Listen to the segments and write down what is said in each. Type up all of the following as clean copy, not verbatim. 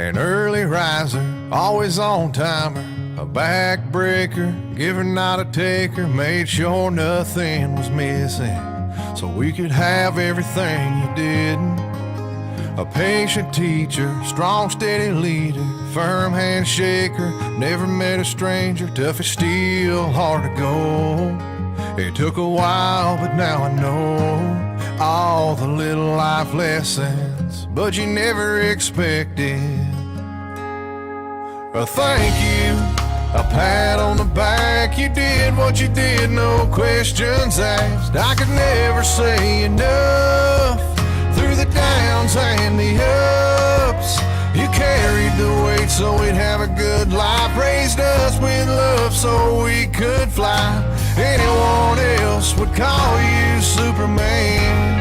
An early riser, always on timer, a backbreaker, giver not a taker, made sure nothing was missing so we could have everything you didn't. A patient teacher, strong steady leader, firm handshaker, never met a stranger, tough as steel, hard to go. It took a while, but now I know all the little life lessons, but you never expected a thank you, a pat on the back. You did what you did, no questions asked. I could never say enough. Through the downs and the ups, you carried the weight so we'd have a good life. Raised us with love so we could fly. Anyone else would call you Superman,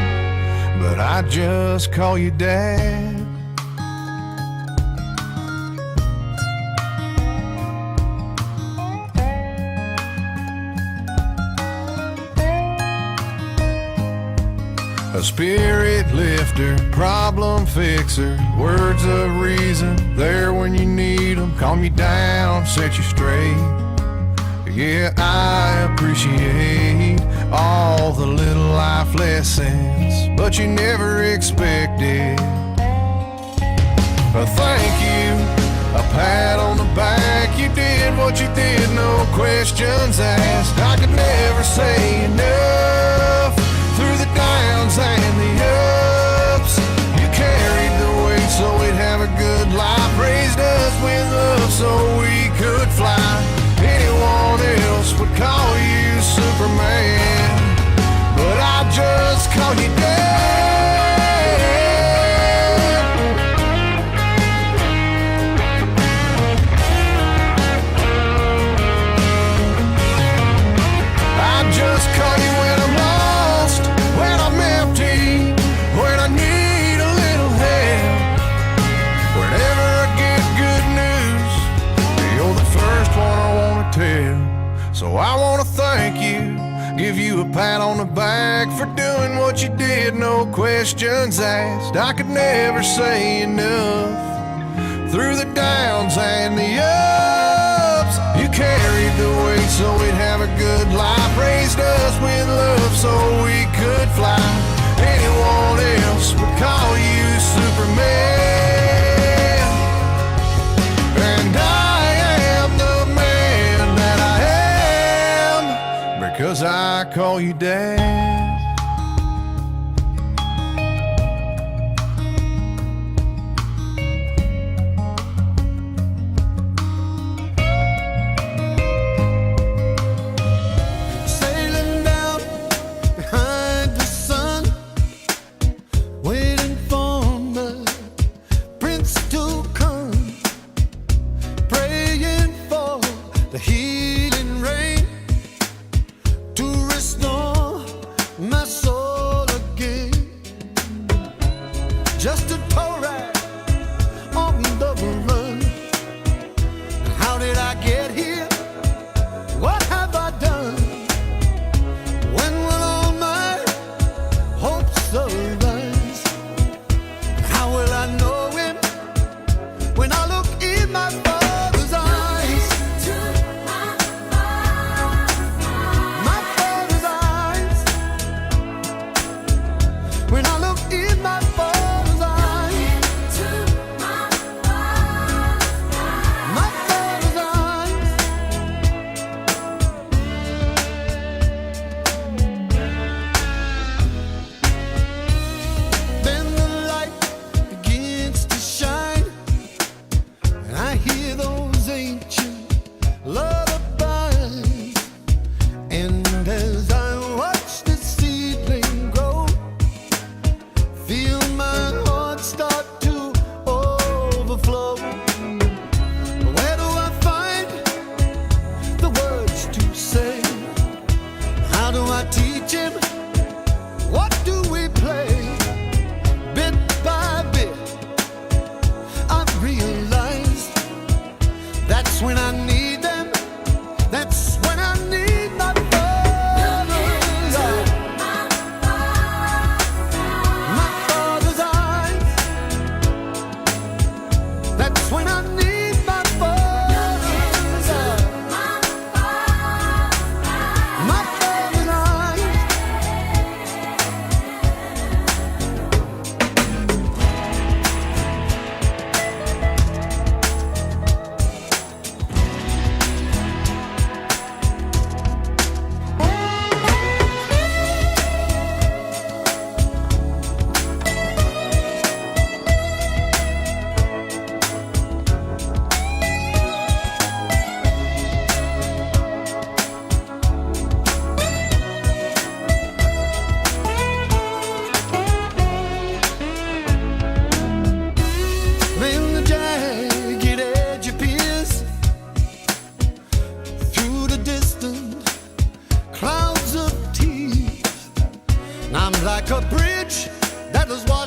but I just call you Dad. A spirit lifter, problem fixer, words of reason, there when you need them, calm you down, set you straight. Yeah, I appreciate all the little life lessons, but you never expected a thank you, a pat on the back. You did what you did, no questions asked. I could never say enough. Through the downs and the ups, you carried the weight so we'd have a good life. Raised us with love so we could fly. Anyone else would call you Superman, but I just call you Dad. I just call you when I'm lost, when I'm empty, when I need a little help. Whenever I get good news, you're the first one I want to tell. So I want to thank you, give you a pat on the back for doing what you did, no questions asked. I could never say enough. Through the downs and the ups, you carried the weight so we'd have a good life. Raised us with love so we could fly. Anyone else would call you Superman, and I am the man that I am because I call you Dad. When I look in my Father's eyes,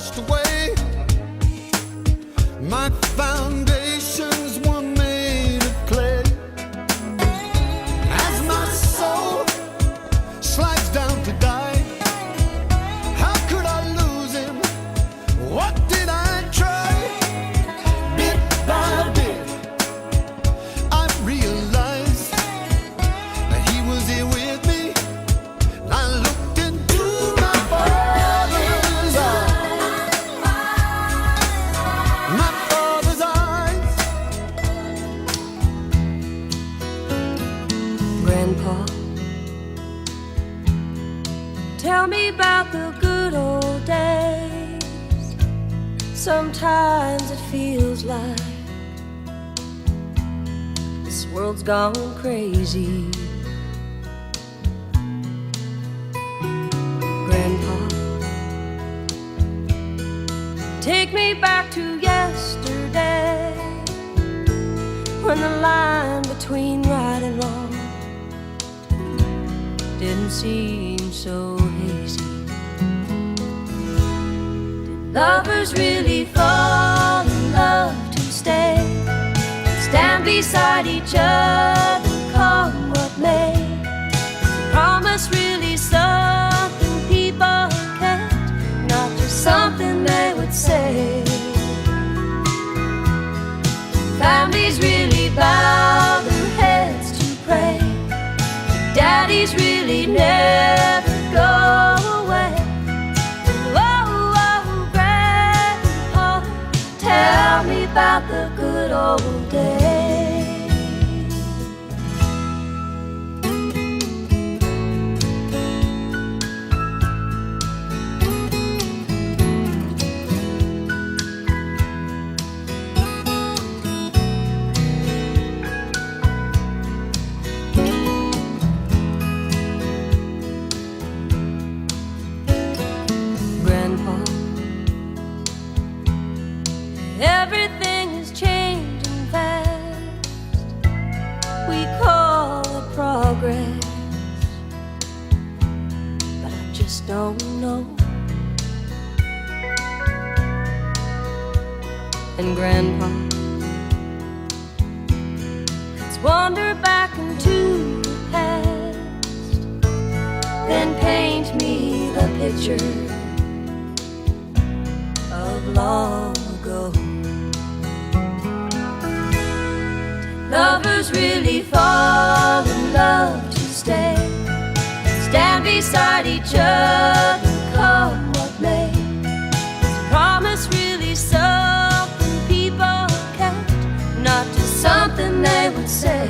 washed away. My foundations were made of clay. As my soul slides down to die, how could I lose him? What did I try? Bit by bit, I realized that he was here with me. I looked into my father's eyes, my father's eyes. Grandpa, tell me about the good old days. Sometimes it feels like this world's gone crazy. Grandpa, take me back to yesterday, when the line between right and wrong didn't seem so hazy. Did lovers really fall in love to stay, stand beside each other, come what may? Is promise really something people can't, not just something they would say? Families really bow their heads to pray. Daddies really never go away. Oh, oh, Grandpa, tell me about the good old days. Grandpa, everything is changing fast. We call it progress, but I just don't know. And Grandpa, let's wander back into the past, then paint me the picture of long ago. Did lovers really fall in love to stay, stand beside each other, come what may? Is promise really something people kept, not just something they would say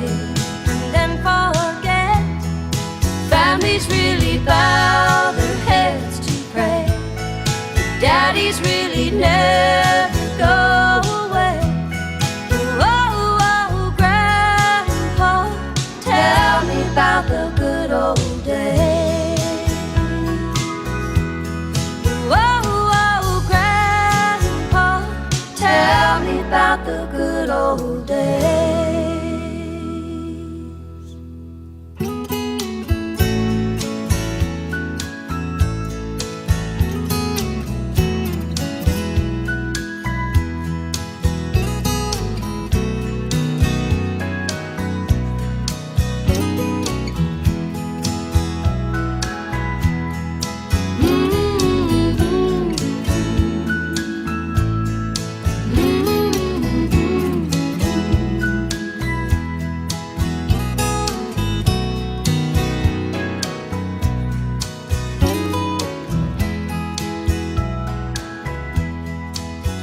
and then forget? Families really bow their heads to pray. Daddies really never go away. Oh, oh, Grandpa, tell me about the good old days. Oh, oh, Grandpa, tell me about the good old days.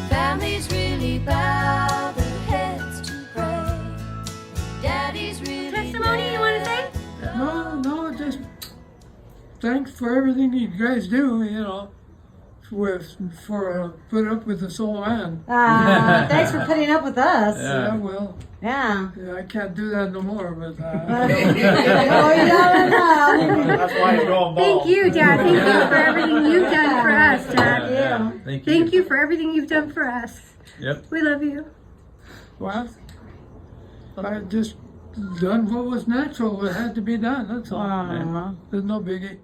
Families really bow their heads to pray. Daddies really Testimony you want to say? No, just thanks for everything you guys do, you know, for put up with this old man. Thanks for putting up with us. Yeah, well, Yeah. I can't do that no more, but Oh, you don't know. That's why he's going bald. Thank you, Dad. Thank you for everything you've done for us, Dad. Yeah. Thank you. Thank you for everything you've done for us. Yep. We love you. well, I just done what was natural, what had to be done, that's all. Aw. There's no biggie.